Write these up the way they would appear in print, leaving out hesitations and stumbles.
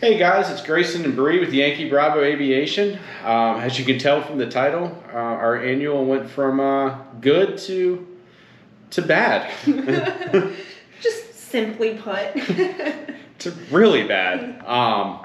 Hey guys, it's Grayson and Bree with Yankee Bravo Aviation. As you can tell from the title, our annual went from good to bad. Just simply put. To really bad. And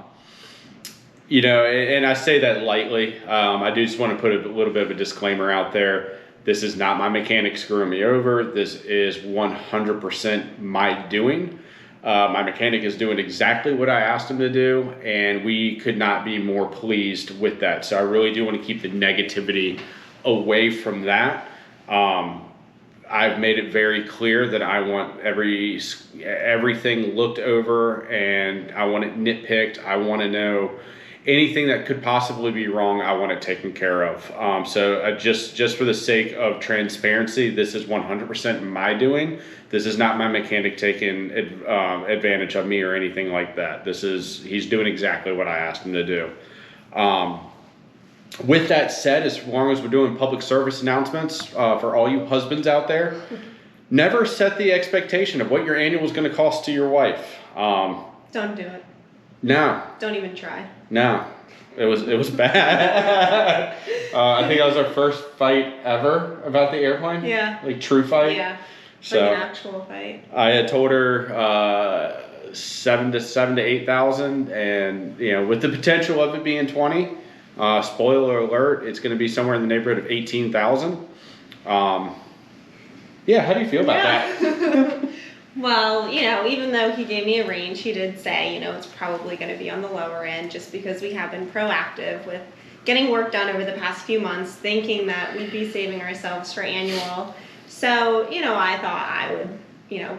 I say that lightly. I do just want to put a little bit of a disclaimer out there. This is not my mechanic screwing me over. This is 100% my doing. My mechanic is doing exactly what I asked him to do, and we could not be more pleased with that. So I really do want to keep the negativity away from that. I've made it very clear that I want everything looked over, and I want it nitpicked. I want to know anything that could possibly be wrong. I want it taken care of. Just for the sake of transparency, this is 100% my doing. This is not my mechanic taking advantage of me or anything like that. He's doing exactly what I asked him to do. With that said, as long as we're doing public service announcements for all you husbands out there, never set the expectation of what your annual is going to cost to your wife. Don't do it. No. Don't even try. No. It was bad. I think that was our first fight ever about the airplane. Yeah. Like true fight. Yeah. So like an actual fight. I had told her 7,000 to 8,000, and with the potential of it being 20. Spoiler alert, it's going to be somewhere in the neighborhood of 18,000. How do you feel about that? Well, even though he gave me a range, he did say, it's probably going to be on the lower end just because we have been proactive with getting work done over the past few months, thinking that we'd be saving ourselves for annual. So, I thought I would,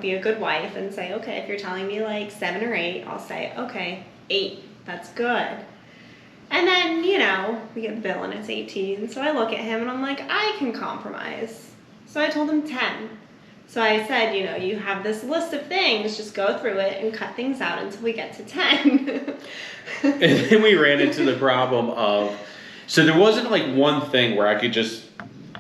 be a good wife and say, okay, if you're telling me like 7 or 8, I'll say, okay, 8, that's good. And then, we get the bill and it's 18. So I look at him and I'm like, I can compromise. So I told him 10. So I said, you have this list of things, just go through it and cut things out until we get to 10. And then we ran into the problem of, so there wasn't like one thing where I could just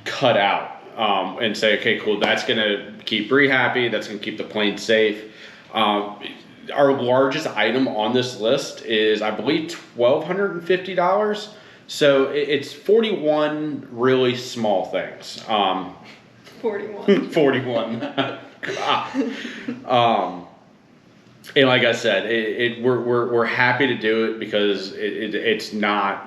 cut out and say, okay, cool, that's going to keep Bree happy, that's going to keep the plane safe. Our largest item on this list is, I believe, $1,250. So it's 41 really small things. 41. 41. And like I said, we're happy to do it because it's not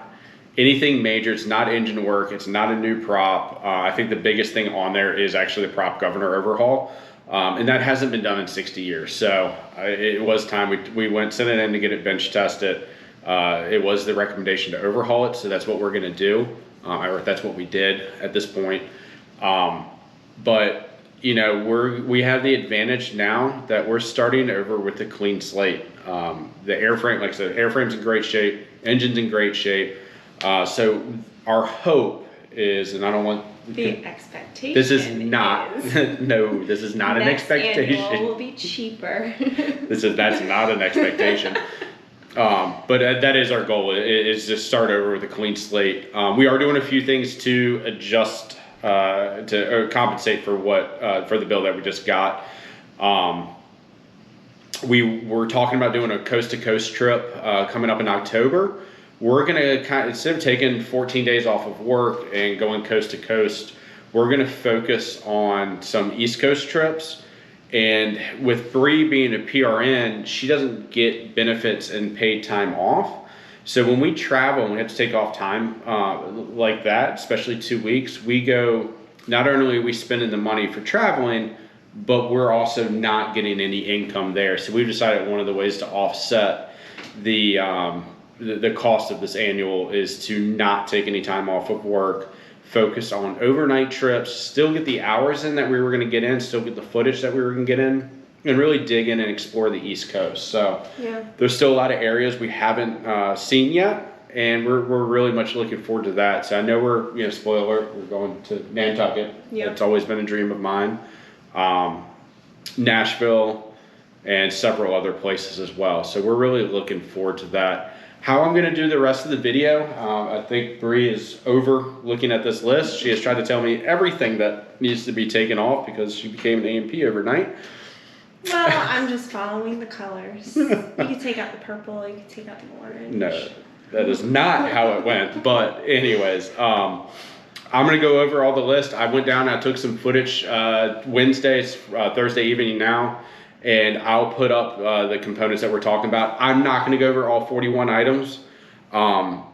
anything major. It's not engine work. It's not a new prop. I think the biggest thing on there is actually the prop governor overhaul. And that hasn't been done in 60 years. So it was time. We went, sent it in to get it bench tested. It was the recommendation to overhaul it. So that's what we're going to do. Or that's what we did at this point. But we have the advantage now that we're starting over with a clean slate. The airframe, like I said, airframe's in great shape, engine's in great shape. So our hope is, and I don't want the expectation. This is not. No, this is not an expectation. Next annual will be cheaper. That's not an expectation. But that is our goal. Is to start over with a clean slate. We are doing a few things to adjust to compensate for for the bill that we just got. We were talking about doing a coast to coast trip coming up in October. We're gonna instead of taking 14 days off of work and going coast to coast, we're gonna focus on some East Coast trips. And with Bree being a PRN, she doesn't get benefits and paid time off. So when we travel and we have to take off time like that, especially 2 weeks, we go, not only are we spending the money for traveling, but we're also not getting any income there. So we've decided one of the ways to offset the cost of this annual is to not take any time off of work, focus on overnight trips, still get the hours in that we were going to get in, still get the footage that we were going to get in, and really dig in and explore the East Coast. So there's still a lot of areas we haven't seen yet, and we're really much looking forward to that. So I know we're, spoiler alert, we're going to Nantucket. Yep. It's always been a dream of mine. Nashville, and several other places as well. So we're really looking forward to that. How I'm going to do the rest of the video, I think Bree is over looking at this list. She has tried to tell me everything that needs to be taken off because she became an A&P overnight. Well, I'm just following the colors. You could take out the purple, you could take out the orange. No, that is not how it went. But anyways, I'm going to go over all the list. I went down, I took some footage Wednesdays, Thursday evening now, and I'll put up the components that we're talking about. I'm not going to go over all 41 items,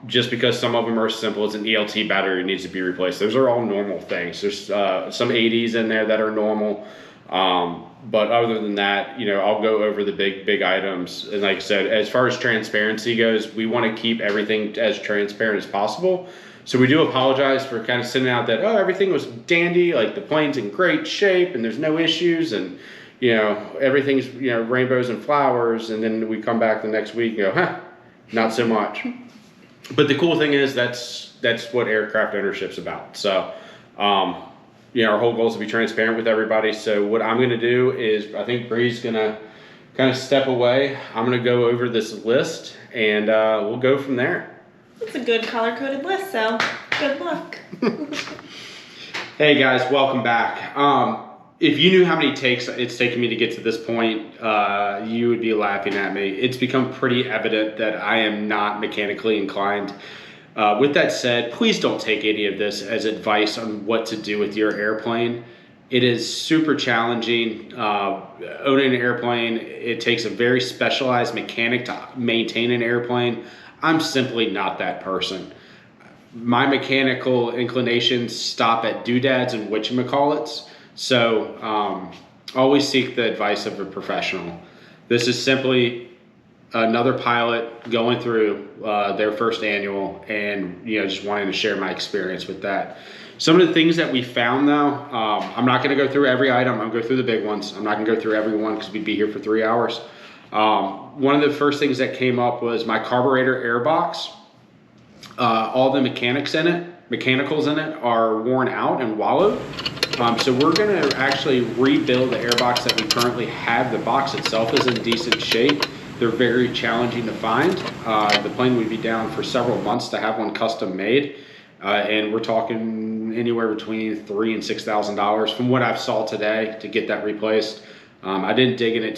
just because some of them are as simple as an ELT battery needs to be replaced. Those are all normal things. There's some 80s in there that are normal. But other than that, I'll go over the big items. And like I said, as far as transparency goes, we want to keep everything as transparent as possible. So we do apologize for kind of sending out that, everything was dandy, like the plane's in great shape and there's no issues and, everything's, rainbows and flowers. And then we come back the next week and go, not so much. But the cool thing is that's what aircraft ownership's about. So, our whole goal is to be transparent with everybody. So what I'm going to do is, I think Bree's going to kind of step away. I'm going to go over this list and we'll go from there. It's a good color-coded list, so good luck. Hey guys, welcome back. If you knew how many takes it's taken me to get to this point, you would be laughing at me. It's become pretty evident that I am not mechanically inclined. With that said, please don't take any of this as advice on what to do with your airplane. It is super challenging. Owning an airplane, it takes a very specialized mechanic to maintain an airplane. I'm simply not that person. My mechanical inclinations stop at doodads and whatchamacallits. So always seek the advice of a professional. This is simply another pilot going through their first annual and just wanting to share my experience with that. Some of the things that we found though, I'm not going to go through every item. I'm going to go through the big ones. I'm not going to go through every one because we'd be here for 3 hours. One of the first things that came up was my carburetor air box. All the mechanicals in it are worn out and wallowed. So we're going to actually rebuild the air box that we currently have. The box itself is in decent shape. They're very challenging to find. The plane would be down for several months to have one custom made. And we're talking anywhere between $3,000 and $6,000 from what I've saw today to get that replaced. I didn't dig in it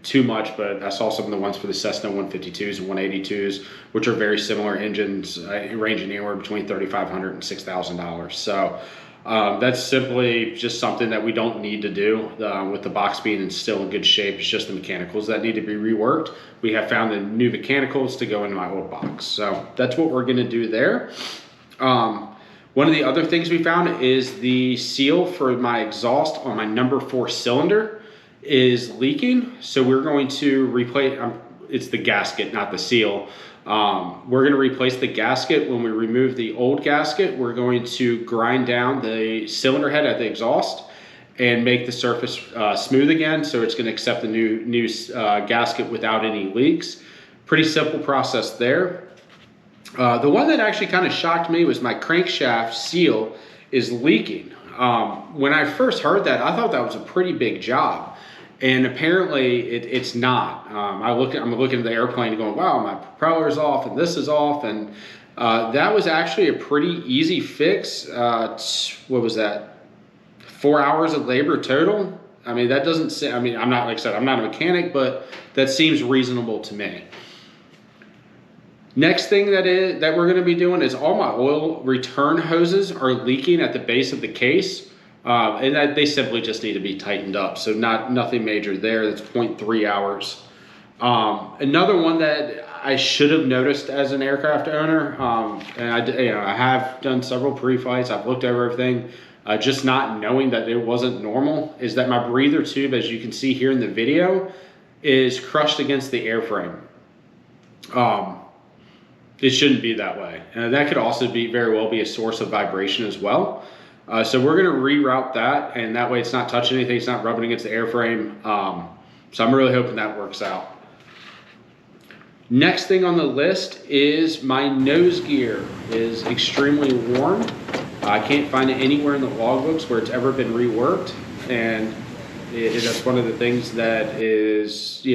too much, but I saw some of the ones for the Cessna 152s and 182s, which are very similar engines, ranging anywhere between $3,500 and $6,000. So that's simply just something that we don't need to do with the box being still in good shape. It's just the mechanicals that need to be reworked. We have found the new mechanicals to go into my old box. So that's what we're going to do there. One of the other things we found is the seal for my exhaust on my number 4 cylinder is leaking. So we're going to replace, it's the gasket, not the seal. We're going to replace the gasket. When we remove the old gasket, we're going to grind down the cylinder head at the exhaust and make the surface smooth again. So it's going to accept the new gasket without any leaks. Pretty simple process there. The one that actually kind of shocked me was my crankshaft seal is leaking. When I first heard that, I thought that was a pretty big job. And apparently it's not. I'm looking at the airplane and going, wow, my propeller's off and this is off. And that was actually a pretty easy fix. What was that? 4 hours of labor total. I mean, that doesn't say, I'm not, like I said, I'm not a mechanic, but that seems reasonable to me. Next thing that we're going to be doing is all my oil return hoses are leaking at the base of the case. And that they simply just need to be tightened up. So nothing major there. That's 0.3 hours. Another one that I should have noticed as an aircraft owner, and I have done several pre-flights. I've looked over everything. Just not knowing that it wasn't normal is that my breather tube, as you can see here in the video, is crushed against the airframe. It shouldn't be that way. And that could also very well be a source of vibration as well. So we're going to reroute that, and that way it's not touching anything, it's not rubbing against the airframe. So I'm really hoping that works out. Next thing on the list is my nose gear is extremely worn. I can't find it anywhere in the logbooks where it's ever been reworked, and that's one of the things that is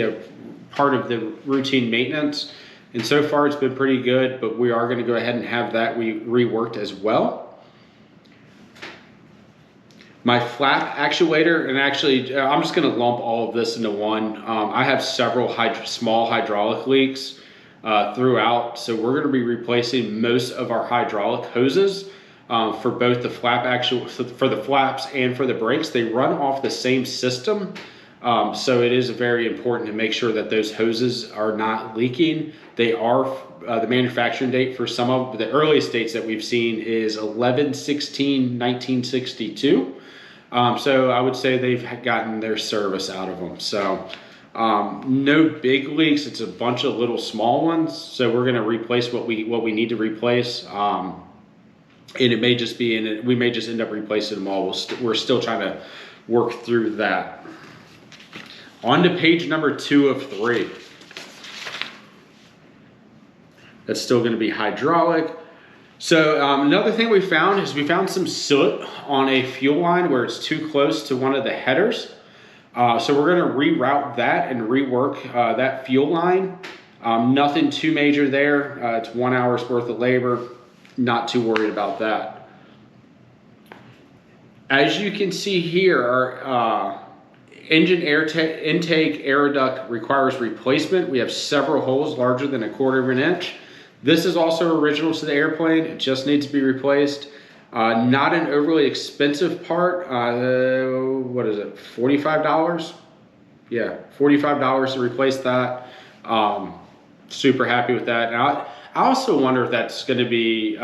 part of the routine maintenance. And so far it's been pretty good, but we are going to go ahead and have that reworked as well. My flap actuator, and actually I'm just going to lump all of this into one. I have several small hydraulic leaks throughout, so we're going to be replacing most of our hydraulic hoses for both the for the flaps and for the brakes. They run off the same system, so it is very important to make sure that those hoses are not leaking. They are the manufacturing date for some of the earliest dates that we've seen is 11/16/1962. So I would say they've gotten their service out of them. So no big leaks. It's a bunch of little small ones. So we're going to replace what we need to replace. And it may just be we may just end up replacing them all. We're still trying to work through that. On to page number 2 of 3. That's still going to be hydraulic. So another thing we found is we found some soot on a fuel line where it's too close to one of the headers. So we're going to reroute that and rework that fuel line. Nothing too major there. It's 1 hour's worth of labor. Not too worried about that. As you can see here, our engine intake air duct requires replacement. We have several holes larger than 1/4 of an inch. This is also original to the airplane. It just needs to be replaced. Not an overly expensive part. What is it? $45? Yeah, $45 to replace that. Super happy with that. And I also wonder if that's going to be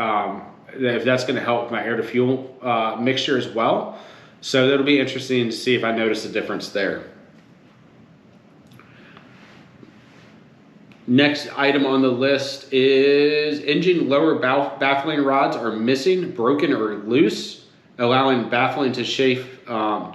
if that's going to help my air to fuel mixture as well. So that'll be interesting to see if I notice a difference there. Next item on the list is engine lower baffling rods are missing, broken, or loose, allowing baffling to chafe on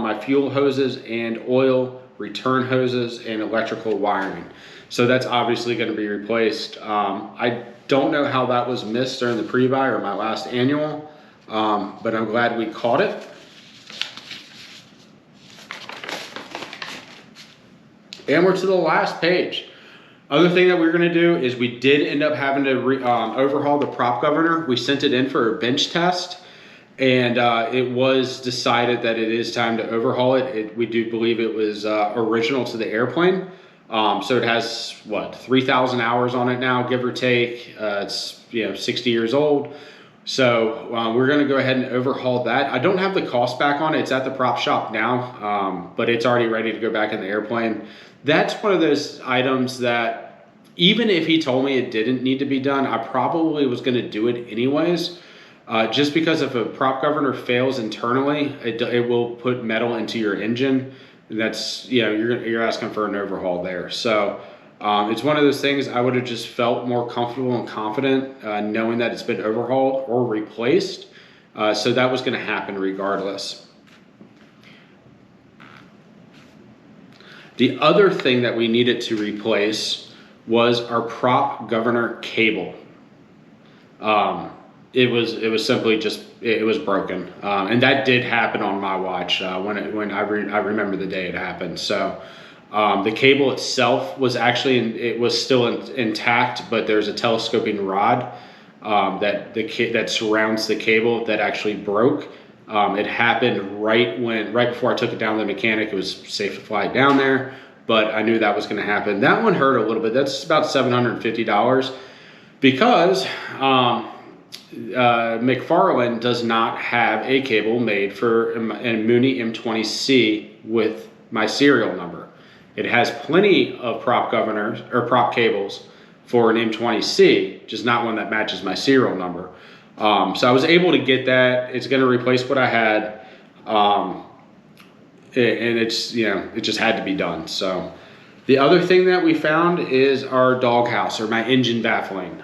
my fuel hoses and oil return hoses and electrical wiring. So that's obviously going to be replaced. I don't know how that was missed during the pre-buy or my last annual, but I'm glad we caught it. And we're to the last page. Other thing that we're going to do is we did end up having to overhaul the prop governor. We sent it in for a bench test, and it was decided that it is time to overhaul it. We do believe it was original to the airplane. So it has, 3,000 hours on it now, give or take. It's 60 years old. So we're going to go ahead and overhaul that. I don't have the cost back on it. It's at the prop shop now, but it's already ready to go back in the airplane. That's one of those items that even if he told me it didn't need to be done, I probably was going to do it anyways. Just because if a prop governor fails internally, it will put metal into your engine. And that's, you're asking for an overhaul there. So it's one of those things I would have just felt more comfortable and confident knowing that it's been overhauled or replaced. So that was going to happen regardless. The other thing that we needed to replace was our prop governor cable. It was simply just, it was broken. And that did happen on my watch when I remember the day it happened. So the cable itself was it was still intact, but there's a telescoping rod that surrounds the cable that actually broke. It happened right before I took it down to the mechanic. It was safe to fly it down there, but I knew that was going to happen. That one hurt a little bit. That's about $750 because McFarlane does not have a cable made for a Mooney M20C with my serial number. It has plenty of prop governors or prop cables for an M20C, just not one that matches my serial number. So I was able to get that. It's going to replace what I had, and it's it just had to be done. So the other thing that we found is our doghouse or my engine baffling.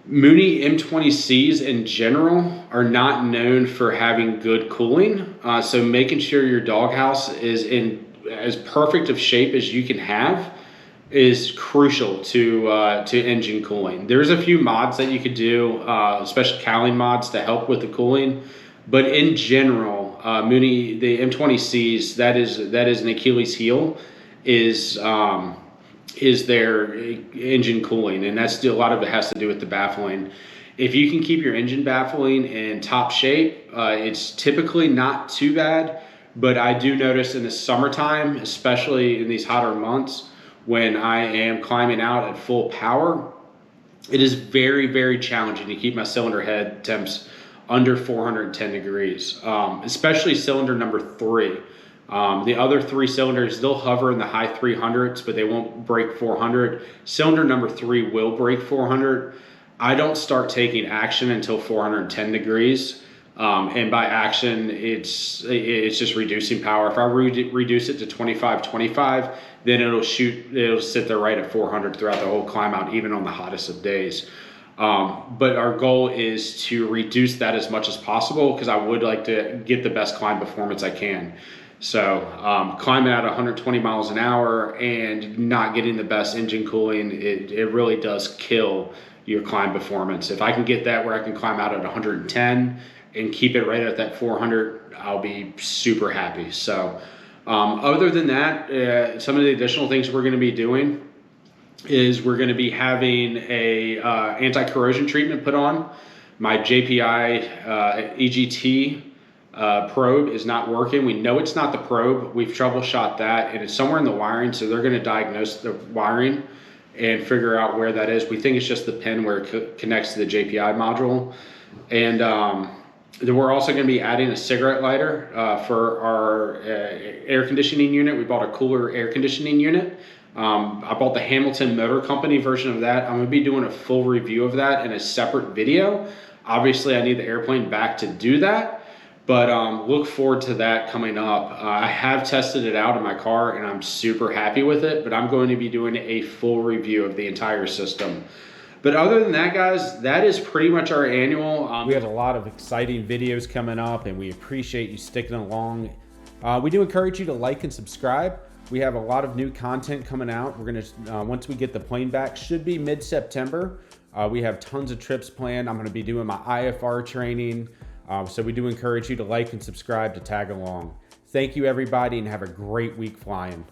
Mooney M20Cs in general are not known for having good cooling. So making sure your doghouse is in as perfect of shape as you can have is crucial to engine cooling. There's a few mods that you could do, especially cowling mods to help with the cooling. But in general, Mooney, the M20Cs, that is an Achilles heel, is their engine cooling, and that's a lot of it has to do with the baffling. If you can keep your engine baffling in top shape, it's typically not too bad. But I do notice in the summertime, especially in these hotter months, when I am climbing out at full power, it is very, very challenging to keep my cylinder head temps under 410 degrees, especially cylinder number 3. The other 3 cylinders, they'll hover in the high 300s, but they won't break 400. Cylinder number 3 will break 400. I don't start taking action until 410 degrees. And by action, it's just reducing power. If I reduce it to 25, then it'll sit there right at 400 throughout the whole climb out, even on the hottest of days. But our goal is to reduce that as much as possible, because I would like to get the best climb performance I can. So climbing at 120 miles an hour and not getting the best engine cooling, it really does kill your climb performance. If I can get that where I can climb out at 110 and keep it right at that 400, I'll be super happy. So other than that, some of the additional things we're going to be doing is we're going to be having a anti-corrosion treatment put on. My JPI EGT probe is not working. We know it's not the probe. We've troubleshot that, and it's somewhere in the wiring, so they're going to diagnose the wiring and figure out where that is. We think it's just the pin where it connects to the JPI module. And then we're also going to be adding a cigarette lighter for our air conditioning unit. We bought a cooler air conditioning unit. I bought the Hamilton Motor Company version of that. I'm going to be doing a full review of that in a separate video. Obviously, I need the airplane back to do that, but look forward to that coming up. I have tested it out in my car, and I'm super happy with it, but I'm going to be doing a full review of the entire system. But other than that, guys, that is pretty much our annual. We have a lot of exciting videos coming up, and we appreciate you sticking along. We do encourage you to like and subscribe. We have a lot of new content coming out. We're gonna, once we get the plane back, should be mid-September. We have tons of trips planned. I'm gonna be doing my IFR training. So we do encourage you to like and subscribe to tag along. Thank you, everybody, and have a great week flying.